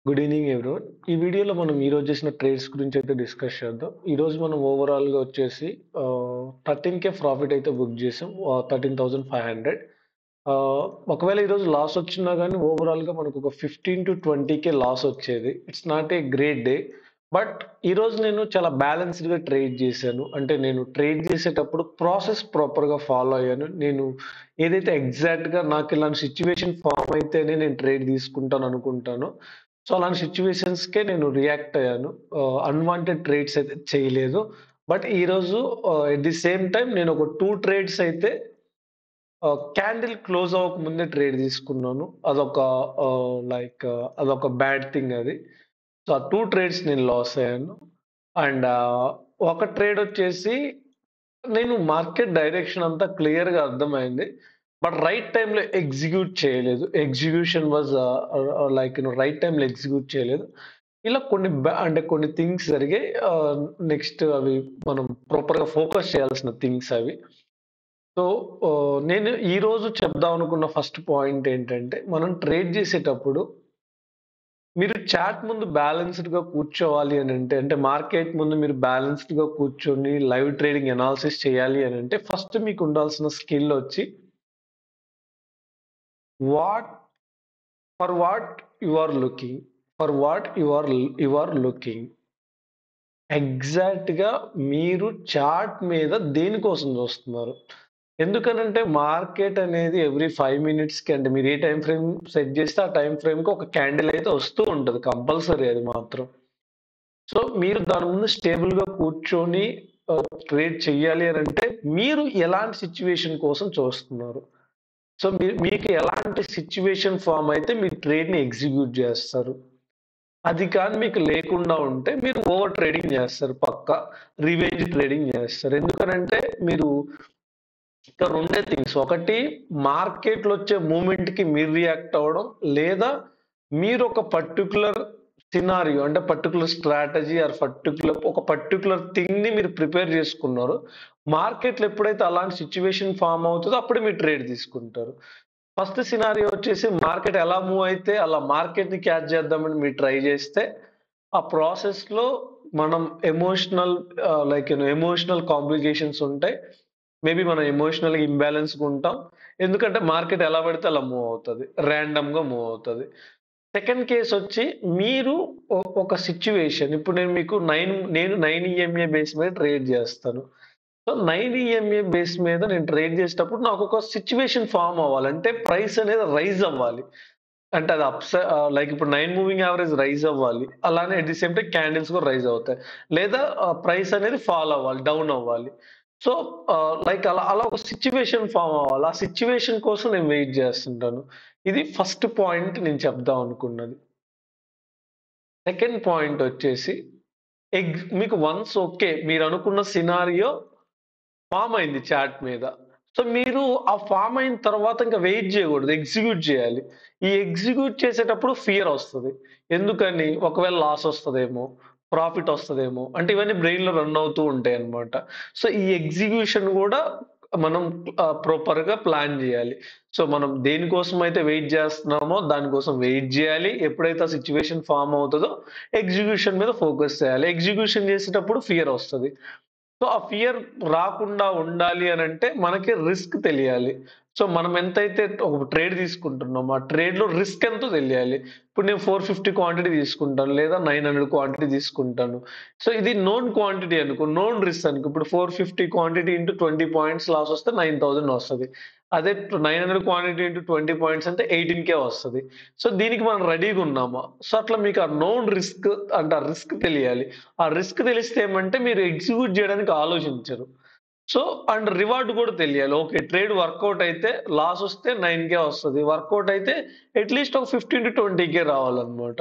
Good evening everyone. ఈ వీడియోలో మనం ఈరోజు చేసిన ట్రేడ్స్ గురించి అయితే డిస్కస్ చేద్దాం. ఈరోజు మనం ఓవరాల్‌గా వచ్చేసి 13,000 ప్రాఫిట్ అయితే బుక్ చేసాం. 13,500. ఒకవేళ ఈరోజు లాస్ వచ్చినా గానీ ఓవరాల్‌గా మనకు ఒక 15-20K లాస్ వచ్చేది. It's not a great day. But ఈరోజు నేను చాలా బ్యాలెన్స్డ్‌గా ట్రేడ్ చేశాను. అంటే నేను ట్రేడ్ చేసేటప్పుడు ప్రాసెస్ ప్రాపర్‌గా ఫాలో అయ్యాను. నేను ఏదైతే ఎగ్జాక్ట్‌గా నాకు ఇలాంటి సిట్యుయేషన్ ఫార్మ్ అయితేనే నేను ట్రేడ్ తీసుకుంటాను అనుకుంటానో, సో, అలాంటి సిట్యుయేషన్స్‌కే నేను రియాక్ట్ అయ్యాను. అన్‌వాంటెడ్ ట్రేడ్స్ అయితే చేయలేదు. బట్ ఈరోజు ఎట్ ది సేమ్ టైమ్ నేను ఒక 2 ట్రేడ్స్ అయితే క్యాండిల్ క్లోజ్ అవ్వకముందే ట్రేడ్ తీసుకున్నాను. అదొక అదొక బ్యాడ్ థింగ్ అది. సో, ఆ 2 ట్రేడ్స్ నేను లాస్ అయ్యాను. అండ్ ఒక ట్రేడ్ వచ్చేసి నేను మార్కెట్ డైరెక్షన్ అంతా క్లియర్‌గా అర్థమైంది. బట్ రైట్ టైమ్‌లో ఎగ్జిక్యూట్ చేయలేదు. ఎగ్జిక్యూషన్ వాస్ రైట్ టైమ్‌లో ఎగ్జిక్యూట్ చేయలేదు. ఇలా అంటే కొన్ని థింగ్స్ జరిగాయి. నెక్స్ట్ అవి మనం ప్రాపర్‌గా ఫోకస్ చేయాల్సిన థింగ్స్ అవి. సో, నేను ఈరోజు చెప్దాం అనుకున్న ఫస్ట్ పాయింట్ ఏంటంటే, మనం ట్రేడ్ చేసేటప్పుడు మీరు చాట్ ముందు బ్యాలెన్స్‌డ్‌గా కూర్చోవాలి అనంటే, అంటే మార్కెట్ ముందు మీరు బ్యాలెన్స్‌డ్‌గా కూర్చొని లైవ్ ట్రేడింగ్ అనాలిసిస్ చేయాలి అనంటే, ఫస్ట్ మీకు ఉండాల్సిన స్కిల్ వచ్చి what what you are looking. What you are looking. ఎగ్జాక్ట్‌గా మీరు చార్ట్ మీద దేనికోసం చూస్తున్నారు? ఎందుకనంటే మార్కెట్ అనేది ఎవ్రీ 5 మినిట్స్‌కి అంటే మీరు ఏ టైమ్ ఫ్రేమ్ సెట్ చేస్తే ఆ టైమ్ ఫ్రేమ్‌కి ఒక క్యాండిల్ అయితే వస్తూ ఉంటది. కంపల్సరీ అది మాత్రం. సో, మీరు దాని ముందు స్టేబుల్‌గా కూర్చొని ట్రేడ్ చెయ్యాలి అనంటే మీరు ఎలాంటి సిట్యుయేషన్ కోసం చూస్తున్నారు? సో, మీకు ఎలాంటి సిట్యుయేషన్ ఫార్మ్ అయితే మీరు ట్రేడ్‌ని ఎగ్జిక్యూట్ చేస్తారు? అది కానీ మీకు లేకుండా ఉంటే మీరు ఓవర్ ట్రేడింగ్ చేస్తారు పక్కా. రివెంజ్ ట్రేడింగ్ చేస్తారు. ఎందుకనంటే మీరు ఇక్కడ రెండే థింగ్స్. ఒకటి మార్కెట్‌లో వచ్చే మూవ్‌మెంట్‌కి మీరు రియాక్ట్ అవ్వడం. లేదా మీరు ఒక పర్టిక్యులర్ సినారియో అంటే పర్టిక్యులర్ స్ట్రాటజీ ఆర్ పర్టిక్యులర్ థింగ్‌ని మీరు ప్రిపేర్ చేసుకున్నారు. మార్కెట్‌లో ఎప్పుడైతే అలాంటి సిట్యుయేషన్ ఫార్మ్ అవుతదో అప్పుడే మీరు ట్రేడ్ తీసుకుంటారు. ఫస్ట్ సినారియో వచ్చేసి మార్కెట్ ఎలా మూవ్ అయితే అలా మార్కెట్‌ని క్యాచ్ చేద్దామని మీరు ట్రై చేస్తే, ఆ ప్రాసెస్‌లో మనం ఎమోషనల్ కాంప్లికేషన్స్ ఉంటాయి. మేబీ మనం ఎమోషనల్‌గా ఇంబాలెన్స్‌గా ఉంటాం. ఎందుకంటే మార్కెట్ ఎలా పడితే అలా మూవ్ అవుతది. రాండమ్‌గా మూవ్ అవుతది. సెకండ్ కేస్ వచ్చి మీరు ఒక సిట్యుయేషన్ ఇప్పుడు నేను 9 ఈఎంఏ బేస్ మీద ట్రేడ్ చేస్తాను. సో, 9 ఈఎంఏ బేస్ మీద నేను ట్రేడ్ చేసేటప్పుడు నాకొక సిట్యుయేషన్ ఫార్మ్ అవ్వాలి. అంటే ప్రైస్ అనేది రైజ్ అవ్వాలి. అంటే అది ఇప్పుడు 9 మూవింగ్ యావరేజ్ రైజ్ అవ్వాలి. అలానే at the same time candles కూడా రైజ్ అవుతాయి. లేదా ప్రైస్ అనేది ఫాల్ అవ్వాలి. డౌన్ అవ్వాలి. సో, అలా ఒక సిట్యుయేషన్ ఫార్మ్ అవ్వాలి. ఆ సిట్యుయేషన్ కోసం నేను వెయిట్ చేస్తుంటాను. ఇది ఫస్ట్ పాయింట్ నేను చెప్దాం అనుకున్నది. సెకండ్ పాయింట్ వచ్చేసి మీకు వన్స్ ఓకే. మీరనుకున్న సినారియో ఫార్మ్ అయింది చార్ట్ మీద. సో, మీరు ఆ ఫార్మ్ అయిన తర్వాత ఇంక వెయిట్ జేయగూడదు. ఎగ్జిక్యూట్ జేయాలి. ఈ ఎగ్జిక్యూట్ చేసేటప్పుడు ఫియర్ ఒస్తది. ఎందుకని? ఒకవేళ లాస్ ఒస్తదేమో, ప్రాఫిట్ ఒస్తదేమో, అంటే ఇవన్నీ బ్రెయిన్‌లో రన్ అవుతూ ఉంటాయన్నమాట. సో, ఈ ఎగ్జిక్యూషన్ గూడా మనం ప్రాపర్‌గా ప్లాన్ జేయాలి. సో, మనం దేనికోసమైతే వెయిట్ జేస్తున్నామో దానికోసం వెయిట్ జేయాలి. ఎప్పుడైతే ఆ సిట్యుయేషన్ ఫార్మ్ అవుతదో ఎగ్జిక్యూషన్ మీద ఫోకస్ చేయాలి. ఎగ్జిక్యూషన్ చేసేటప్పుడు ఫియర్ ఒస్తది. సో, ఆ ఫియర్ రాకుండా ఉండాలి అనంటే మనకి రిస్క్ తెలియాలి. సో, మనం ఎంతైతే ఒక ట్రేడ్ తీసుకుంటున్నామో, ఆ ట్రేడ్‌లో రిస్క్ ఎంతో తెలియాలి. ఇప్పుడు నేను 450 క్వాంటిటీ తీసుకుంటాను. లేదా 900 క్వాంటిటీ తీసుకుంటాను. సో, ఇది నోన్ క్వాంటిటీ అనుకో, నోన్ రిస్క్ అనుకో. ఇప్పుడు 450 క్వాంటిటీ ఇంటూ 20 పాయింట్స్ లాస్ వస్తే 9,000 వస్తది. అదే 900 క్వాంటిటీ ఇంటూ 20 పాయింట్స్ అంటే 18,000 వస్తది. సో, దీనికి మనం రెడీగా ఉన్నామా? సో, అట్లా మీకు ఆ నోన్ రిస్క్ అంటే ఆ రిస్క్ తెలియాలి. ఆ రిస్క్ తెలిస్తే ఏమంటే మీరు ఎగ్జిక్యూట్ జేయడానికి ఆలోచించరు. సో, అండ్ రివార్డ్ గూడా తెలియాలి. ఓకే. ట్రేడ్ వర్కౌట్ అయితే లాస్ వస్తే 9,000 వస్తది. వర్కౌట్ అయితే అట్‌లీస్ట్ ఒక 15,000-20,000 రావాలన్నమాట.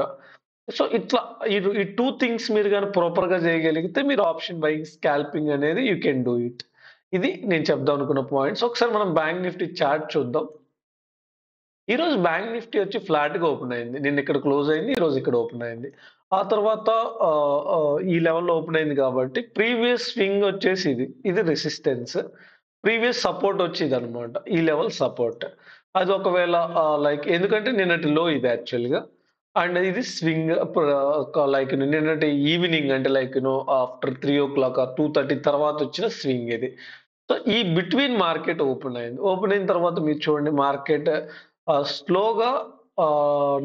సో, ఇట్లా ఈ 2 థింగ్స్ మీరు గాని ప్రాపర్‌గా చేయగలిగితే మీరు ఆప్షన్ బయింగ్, స్కాల్పింగ్ అనేది యూ కెన్ డూ ఇట్. ఇది నేను చెప్దాం అనుకున్న పాయింట్స్. ఒకసారి మనం బ్యాంక్ నిఫ్టీ చార్ట్ చూద్దాం. ఈరోజు బ్యాంక్ నిఫ్టీ వచ్చి ఫ్లాట్‌గా ఓపెన్ అయింది. నిన్న ఇక్కడ క్లోజ్ అయింది. ఈరోజు ఇక్కడ ఓపెన్ అయింది. ఆ తర్వాత ఈ లెవెల్‌లో ఓపెన్ అయింది కాబట్టి ప్రీవియస్ స్వింగ్ వచ్చేసి ఇది. ఇది రెసిస్టెన్స్. ప్రీవియస్ సపోర్ట్ వచ్చి ఇదన్నమాట. ఈ లెవెల్ సపోర్ట్. అది ఒకవేళ ఎందుకంటే నిన్నటి లో ఇది యాక్చువల్‌గా. అండ్ ఇది స్వింగ్ లైక్ నిన్నటి ఈవినింగ్ అంటే లైక్ ఆఫ్టర్ 3:00 ఆర్ 2:30 తర్వాత వచ్చిన స్వింగ్ ఇది. సో ఈ బిట్వీన్ మార్కెట్ ఓపెన్ అయింది. ఓపెన్ అయిన తర్వాత మీరు చూడండి మార్కెట్ స్లోగా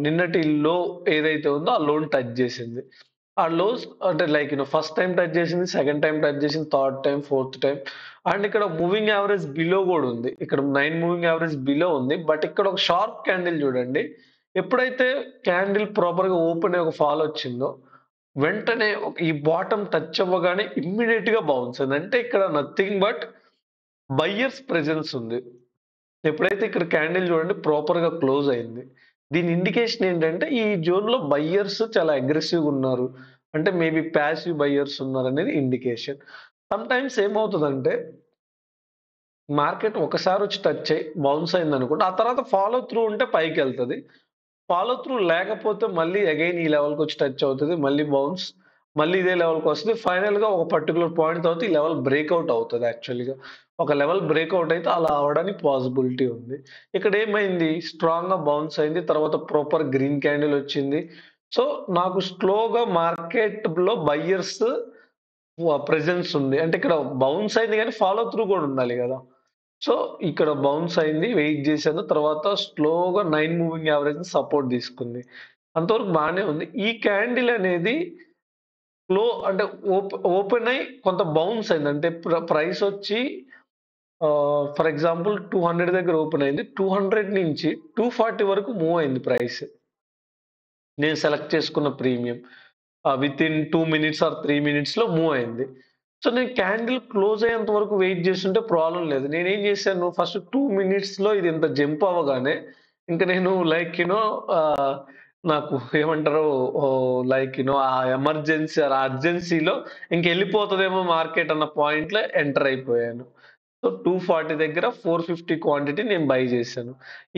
నిన్నటి లో ఏదైతే ఉందో ఆ లోని టచ్ చేసింది. ఆ లోస్ అంటే లైక్ ఫస్ట్ టైమ్ టచ్ చేసింది, సెకండ్ టైమ్ టచ్ చేసింది, third time, fourth time. And ఇక్కడ మూవింగ్ యావరేజ్ బిలో కూడా ఉంది. ఇక్కడ 9 మూవింగ్ యావరేజ్ బిలో ఉంది. బట్ ఇక్కడ ఒక షార్ప్ క్యాండిల్ చూడండి. ఎప్పుడైతే క్యాండిల్ ప్రాపర్‌గా ఓపెన్ అయ్యి ఒక ఫాల్ వచ్చిందో, వెంటనే ఈ బాటమ్ టచ్ అవ్వగానే ఇమ్మీడియేట్‌గా బౌన్స్ అయింది. అంటే ఇక్కడ నథింగ్ బట్ బయ్యర్స్ ప్రెజెన్స్ ఉంది. ఎప్పుడైతే ఇక్కడ క్యాండిల్ చూడండి ప్రాపర్‌గా క్లోజ్ అయింది. దీని ఇండికేషన్ ఏంటంటే ఈ జోన్‌లో బయ్యర్స్ చాలా అగ్రెసివ్‌గా ఉన్నారు. అంటే మేబీ పాసివ్ బయ్యర్స్ ఉన్నారనేది ఇండికేషన్. సమ్‌టైమ్స్ ఏమవుతదంటే మార్కెట్ ఒకసారి వచ్చి టచ్ అయ్యి బౌన్స్ అయిందనుకోండి. ఆ తర్వాత ఫాలో త్రూ ఉంటే పైకెళ్తది. ఫాలో త్రూ లేకపోతే మళ్ళీ అగైన్ ఈ లెవెల్‌కొచ్చి టచ్ అవుతది. మళ్ళీ బౌన్స్. మళ్ళీ ఇదే లెవెల్‌కొస్తది. ఫైనల్‌గా ఒక పర్టిక్యులర్ పాయింట్ తర్వాత ఈ లెవెల్ బ్రేక్‌ఔట్ అవుతది యాక్చువల్‌గా. ఒక లెవెల్ బ్రేక్‌ఔట్ అయితే అలా అవ్వడానికి పాసిబిలిటీ ఉంది. ఇక్కడ ఏమైంది? స్ట్రాంగ్‌గా బౌన్స్ అయింది. తర్వాత ప్రాపర్ గ్రీన్ క్యాండిల్ వచ్చింది. సో, నాకు స్లోగా మార్కెట్‌లో బయ్యర్స్ ప్రెజెన్స్ ఉంది. అంటే ఇక్కడ బౌన్స్ అయింది గానీ ఫాలో త్రూ కూడా ఉండాలి గదా! సో, ఇక్కడ బౌన్స్ అయింది. వెయిట్ జేశాను. తర్వాత స్లోగా 9 మూవింగ్ యావరేజ్‌ని సపోర్ట్ తీసుకుంది. అంతవరకు బానే ఉంది. ఈ క్యాండిల్ అనేది అంటే ఓపెన్ అయ్యి కొంత బౌన్స్ అయింది. అంటే ప్రైస్ వచ్చి ఫర్ ఎగ్జాంపుల్ 200 దగ్గర ఓపెన్ అయింది. 200 నుంచి 240 వరకు మూవ్ అయింది ప్రైస్. నేను సెలెక్ట్ చేసుకున్న ప్రీమియం. వితిన్ 2 మినిట్స్ ఆర్ 3 మినిట్స్‌లో మూవ్ అయింది. సో, నేను క్యాండిల్ క్లోజ్ అయ్యేంత వరకు వెయిట్ జేస్తుంటే ప్రాబ్లమ్ లేదు. నేనేం జేశాను ఫస్ట్ 2 మినిట్స్‌లో ఇది ఇంత జంప్ అవ్వగానే ఇంక నేను లైక్ నాకు ఏమంటారు ఆ ఎమర్జెన్సీ ఆర్ అర్జెన్సీలో ఇంకెళ్ళిపోతదేమో మార్కెట్ అన్న పాయింట్‌లో ఎంటర్ అయిపోయాను. సో, 240 దగ్గర 450 క్వాంటిటీ నేను బై జేశాను.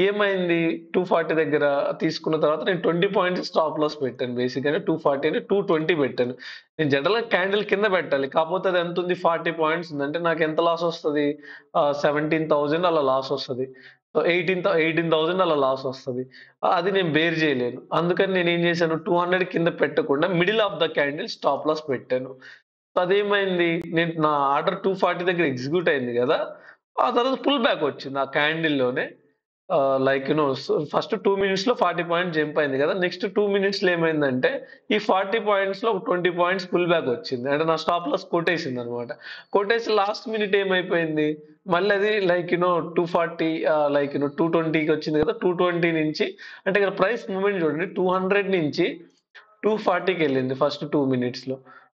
ఏమైంది 240 దగ్గర తీసుకున్న తర్వాత నేను 20 పాయింట్స్ స్టాప్ లాస్ పెట్టాను. బేసిక్‌గానే 240 అని 220 పెట్టాను. నేను జనరల్‌గా క్యాండిల్ కింద పెట్టాలి. కాపోతే అది ఎంతుంది 40 పాయింట్స్ ఉంది. అంటే నాకెంత లాస్ వస్తది? 17,000 అలా లాస్ వస్తది. సో, 18,000 అలా లాస్ వస్తది. అది నేను బేర్ జేయలేను. అందుకని నేనేం జేశాను 200 కింద పెట్టకుండా middle of the candle stop loss పెట్టాను. అదేమైంది? నా ఆర్డర్ 240 దగ్గర ఎగ్జిక్యూట్ అయింది గదా! ఆ తర్వాత పుల్ బ్యాక్ వచ్చింది. ఆ క్యాండిల్‌లోనే లైక్ ఫస్ట్ 2 మినిట్స్‌లో 40 పాయింట్స్ జంప్ అయింది గదా! నెక్స్ట్ 2 మినిట్స్‌లో ఏమైందంటే, ఈ 40 పాయింట్స్‌లో ఒక 20 పాయింట్స్ పుల్ బ్యాక్ వచ్చింది. అంటే నా స్టాప్ లాస్ కొట్టేసిందనమాట. కొట్టేసి లాస్ట్ మినిట్ ఏమైపోయింది? మళ్ళీ అది 240 220కి వచ్చింది గదా! 220 నుంచి అంటే ఇక్కడ ప్రైస్ మూవ్‌మెంట్ చూడండి 200 నుంచి 240కెళ్ళింది ఫస్ట్ 2 మినిట్స్‌లో.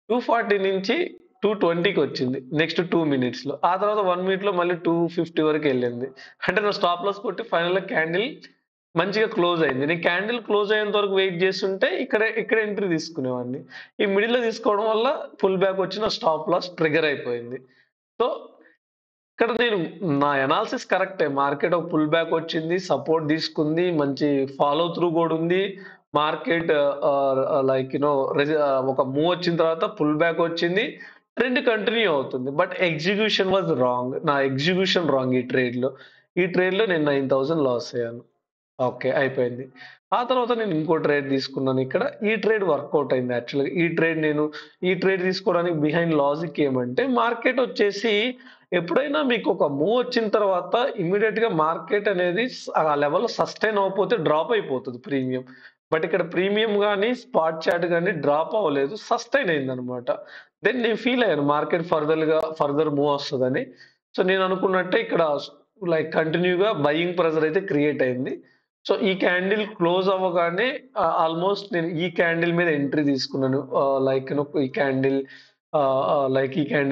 240 నుంచి 220కొచ్చింది. నెక్స్ట్ 2 మినిట్స్‌లో. ఆ తర్వాత 1 మినిట్‌లో మళ్ళీ 250 వరకెళ్ళింది. అంటే నా స్టాప్ లాస్ కొట్టి ఫైనల్‌గా క్యాండిల్ మంచిగా క్లోజ్ అయింది. నేను క్యాండిల్ క్లోజ్ అయ్యేంత వరకు వెయిట్ జేస్తుంటే ఇక్కడ ఎంట్రీ తీసుకునేవాడిని. ఈ మిడిల్‌లో తీసుకోవడం వల్ల పుల్ బ్యాక్ వచ్చి నా స్టాప్ లాస్ ట్రిగ్గర్ అయిపోయింది. సో, ఇక్కడ నా అనాలిసిస్ కరెక్టే. మార్కెట్ ఒక పుల్ బ్యాక్ వచ్చింది. సపోర్ట్ తీసుకుంది. మంచి ఫాలో త్రూ కూడా ఉంది. మార్కెట్ ఒక మూవ్ వచ్చిన తర్వాత పుల్ బ్యాక్ వచ్చింది. ట్రెండ్ కంటిన్యూ అవుతుంది. But execution was wrong. నా ఎగ్జిక్యూషన్ రాంగ్ ఈ ట్రేడ్‌లో. ఈ ట్రేడ్‌లో నేను 9,000 లాస్ అయ్యాను. ఓకే. అయిపోయింది. ఆ తర్వాత నేను ఇంకో ట్రేడ్ తీసుకున్నానిక్కడ. ఈ ట్రేడ్ వర్కౌట్ అయింది యాక్చువల్‌గా. ఈ ట్రేడ్ తీసుకోవడానికి బిహైండ్ లాజిక్ ఏమంటే మార్కెట్ వచ్చేసి ఎప్పుడైనా మీకొక మూవ్ వచ్చిన తర్వాత ఇమ్మీడియేట్‌గా మార్కెట్ అనేది ఆ లెవెల్‌లో సస్టైన్ అవ్వకపోతే డ్రాప్ అయిపోతది ప్రీమియం. బట్ ఇక్కడ ప్రీమియం గాని, స్పాట్ చార్ట్ గాని డ్రాప్ అవ్వలేదు. సస్టైన్ అయిందనమాట. దెన్ నేను ఫీల్ అయ్యాను మార్కెట్ ఫర్దర్ మూవ్ వస్తదని. సో, నేను అనుకున్నట్టే ఇక్కడ కంటిన్యూ‌గా బయింగ్ ప్రెషర్ అయితే క్రియేట్ అయింది. సో, ఈ క్యాండిల్ క్లోజ్ అవ్వగానే ఆల్‌మోస్ట్ నేను ఈ క్యాండిల్ మీద ఎంట్రీ తీసుకున్నాను. ఈ క్యాండిల్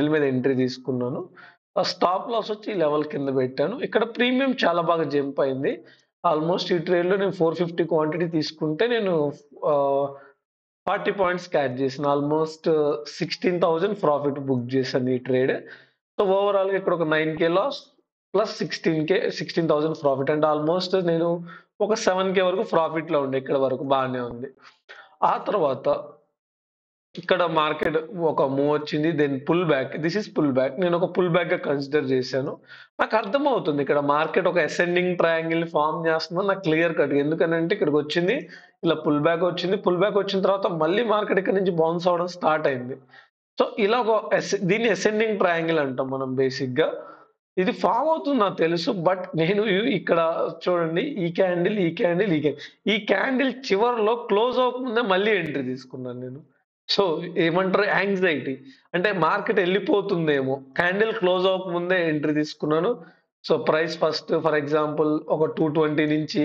మీద ఎంట్రీ తీసుకున్నాను. స్టాప్ లాస్ వచ్చి ఈ లెవెల్ కింద పెట్టాను. ఇక్కడ ప్రీమియం చాలా బాగా జంప్ అయింది. ఆల్‌మోస్ట్ ఈ ట్రేడ్‌లో నేను 450 క్వాంటిటీ తీసుకుంటే నేను ఆహ్, 40 పాయింట్స్ క్యాచ్ చేశాను. ఆల్‌మోస్ట్ 16,000 ప్రాఫిట్ బుక్ చేశాను ఈ ట్రేడ్. సో, ఓవరాల్‌గా ఇక్కడ ఒక 9,000 లాస్ ప్లస్ 16,000 ప్రాఫిట్. అంటే ఆల్‌మోస్ట్ నేను ఒక 7,000 వరకు ప్రాఫిట్‌లో ఉండే ఇక్కడి వరకు బానే ఉంది. ఆ తర్వాత ఇక్కడ మార్కెట్ ఒక మూవ్ వచ్చింది. Then pull back. This is pull back. నేను ఒక పుల్ బ్యాక్‌గా కన్సిడర్ చేశాను. నాకు అర్థమవుతుంది ఇక్కడ మార్కెట్ ఒక అసెండింగ్ ట్రయాంగిల్‌ని ఫార్మ్ చేస్తుందని నాకు క్లియర్ కట్‌గా. ఎందుకనంటే ఇక్కడికొచ్చింది. ఇలా పుల్ బ్యాక్ వచ్చింది. పుల్ బ్యాక్ వచ్చిన తర్వాత మళ్ళీ మార్కెట్ ఇక్కడ నుంచి బౌన్స్ అవ్వడం స్టార్ట్ అయింది. సో ఇలా ఒక దీన్ని అసెండింగ్ ట్రయాంగిల్ అంటాం మనం బేసిక్‌గా. ఇది ఫార్మ్ అవుతుంది నాకు తెలుసు. బట్ నేను ఇక్కడ చూడండి ఈ క్యాండిల్, ఈ క్యాండిల్, ఈ క్యాండిల్ చివరిలో క్లోజ్ అవ్వకముందే మళ్ళీ ఎంట్రీ తీసుకున్నాను నేను. సో ఏమంటారు యాంగ్జైటీ. అంటే మార్కెట్ ఎళ్ళిపోతుందేమో. క్యాండిల్ క్లోజ్ అవ్వకముందే ఎంట్రీ తీసుకున్నాను. So price first for example ఒక 220 నుంచి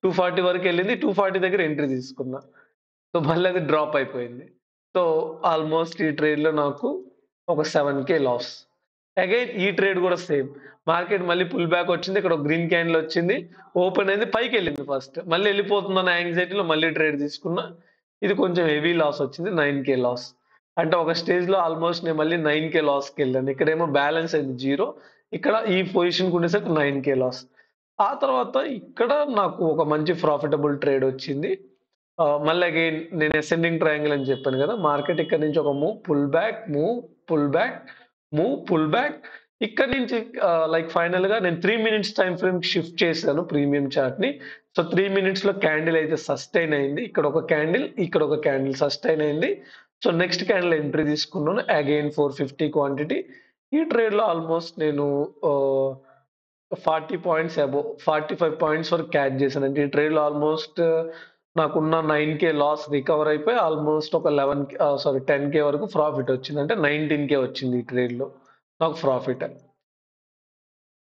240 వరకెళ్ళింది. 240 దగ్గర ఎంట్రీ తీసుకున్నా. సో మళ్ళీ అది డ్రాప్ అయిపోయింది. సో ఆల్‌మోస్ట్ ఈ ట్రేడ్‌లో నాకు ఒక 7,000 లాస్. అగైన్ ఈ ట్రేడ్ కూడా సేమ్. మార్కెట్ మళ్ళీ పుల్ బ్యాక్ వచ్చింది. ఇక్కడ ఒక గ్రీన్ క్యాండిల్ వచ్చింది. ఓపెన్ అయింది. పైకెళ్ళింది ఫస్ట్. మళ్ళీ ఎళ్ళిపోతుందన్న యాంగ్జైటీలో మళ్ళీ ట్రేడ్ తీసుకున్నా. ఇది కొంచెం హెవీ లాస్ వచ్చింది. 9,000 లాస్. అంటే ఒక స్టేజ్‌లో ఆల్‌మోస్ట్ నేను మళ్ళీ 9,000 లాస్‌కెళ్ళాను. ఇక్కడేమో బ్యాలెన్స్ అయింది 0. ఇక్కడ ఈ పొజిషన్‌కి ఉండేసరికి 9,000 లాస్. ఆ తర్వాత ఇక్కడ నాకు ఒక మంచి ప్రాఫిటబుల్ ట్రేడ్ వచ్చింది. మళ్ళీ అగైన్ నేను అసెండింగ్ ట్రయాంగిల్ అని చెప్పాను కదా! మార్కెట్ ఇక్కడి నుంచి ఒక move, pull back, move, pull back, move, pull back. ఇక్కడి నుంచి లైక్ ఫైనల్‌గా నేను 3 మినిట్స్ టైమ్ ఫ్రేమ్‌కి షిఫ్ట్ చేశాను ప్రీమియం చార్ట్‌ని. సో 3 మినిట్స్‌లో క్యాండిల్ అయితే సస్టైన్ అయింది. ఇక్కడ ఒక క్యాండిల్, ఇక్కడ ఒక క్యాండిల్ సస్టైన్ అయింది. సో నెక్స్ట్ క్యాండిల్ ఎంట్రీ తీసుకున్నాను. Again 450 quantity. ఈ ట్రేడ్‌లో ఆల్‌మోస్ట్ నేను ఆహ్, 40 పాయింట్స్ అబోవ్ 45 పాయింట్స్ వరకు క్యాచ్ చేశానండి. ఈ ట్రేడ్‌లో ఆల్‌మోస్ట్ నాకున్న 9,000 లాస్ రికవర్ అయిపోయి ఆల్‌మోస్ట్ ఒక 10,000 వరకు ప్రాఫిట్ వచ్చింది. అంటే 19,000 వచ్చింది ఈ ట్రేడ్‌లో నాకు ప్రాఫిట్.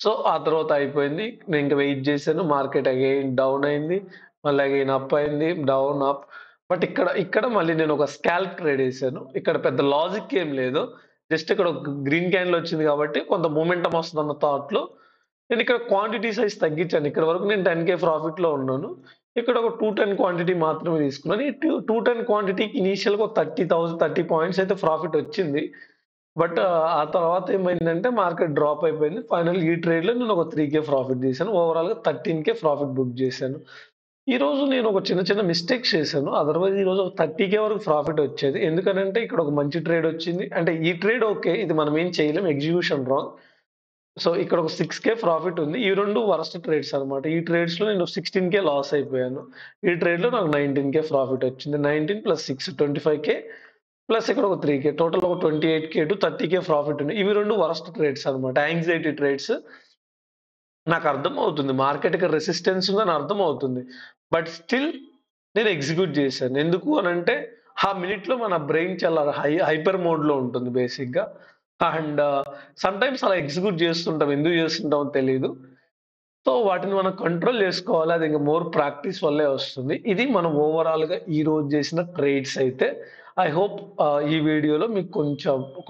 సో ఆ తర్వాత అయిపోయింది. నేను ఇంక వెయిట్ చేశాను. మార్కెట్ అగైన్ డౌన్ అయింది. మళ్ళీ అగైన్ అప్ అయింది. Down, up. బట్ ఇక్కడ మళ్ళీ నేను ఒక స్కాల్ప్ ట్రేడ్ ఏసాను. ఇక్కడ పెద్ద లాజిక్ ఏం లేదు. జస్ట్ ఇక్కడ ఒక గ్రీన్ క్యాండిల్ వచ్చింది కాబట్టి కొంత మొమెంటమ్ వస్తదన్న థాట్‌లో నేను ఇక్కడ క్వాంటిటీ సైజ్ తగ్గించాను. ఇక్కడి వరకు నేను 10,000 ప్రాఫిట్‌లో ఉన్నాను. ఇక్కడ ఒక 210 క్వాంటిటీ మాత్రమే తీసుకున్నాను. ఈ 210 క్వాంటిటీకి ఇనీషియల్‌గా ఒక 30 పాయింట్స్ అయితే ప్రాఫిట్ వచ్చింది. బట్ ఆ తర్వాత ఏమైందంటే మార్కెట్ డ్రాప్ అయిపోయింది. ఫైనల్ ఈ ట్రేడ్‌లో నేను ఒక 3,000 ప్రాఫిట్ తీశాను. ఓవరాల్‌గా 13,000 ప్రాఫిట్ బుక్ చేశాను. ఈరోజు నేను ఒక చిన్న చిన్న మిస్టేక్స్ చేశాను. అదర్‌వైజ్ ఈరోజు ఒక 30,000 వరకు ప్రాఫిట్ వచ్చేది. ఎందుకనంటే ఇక్కడ ఒక మంచి ట్రేడ్ వచ్చింది. అంటే ఈ ట్రేడ్ ఓకే. ఇది మనం ఏం చేయలేం. Execution wrong. సో ఇక్కడ ఒక 6,000 ప్రాఫిట్ ఉంది. ఈ 2 వరస్ట్ ట్రేడ్స్ అన్నమాట. ఈ ట్రేడ్స్‌లో నేను 16,000 లాస్ అయిపోయాను. ఈ ట్రేడ్‌లో నాకు 19,000 ప్రాఫిట్ వచ్చింది. 19 + 6 25,000 ప్లస్ ఇక్కడ ఒక 3,000 టోటల్ ఒక 28,000 టు 30,000 ప్రాఫిట్ ఉన్నాయి. ఇవి 2 వరస్ట్ ట్రేడ్స్ అన్నమాట. Anxiety trades. నాకు అర్థమవుతుంది. మార్కెట్ ఇక్కడ రెసిస్టెన్స్ ఉందని అర్థమవుతుంది. బట్ స్టిల్ నేను ఎగ్జిక్యూట్ చేశాను. ఎందుకు అనంటే ఆ మినిట్‌లో మన బ్రెయిన్ చాలా హైపర్ మోడ్‌లో ఉంటుంది బేసిక్‌గా. అండ్ సమ్‌టైమ్స్ అలా ఎగ్జిక్యూట్ చేస్తుంటాం. ఎందుకు చేస్తుంటామో తెలీదు. సో వాటిని మనం కంట్రోల్ చేసుకోవాలి. అది ఇంక మోర్ ప్రాక్టీస్ వల్లే వస్తుంది. ఇది మనం ఓవరాల్‌గా ఈరోజు చేసిన ట్రేడ్స్ అయితే. ఐ హోప్ ఈ వీడియోలో మీకు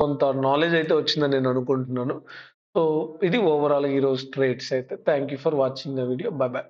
కొంత నాలెడ్జ్ అయితే వచ్చిందని నేను అనుకుంటున్నాను. సో ఇది ఓవరాల్‌గా ఈరోజు ట్రేడ్స్ అయితే. Thank you for watching the video. By by.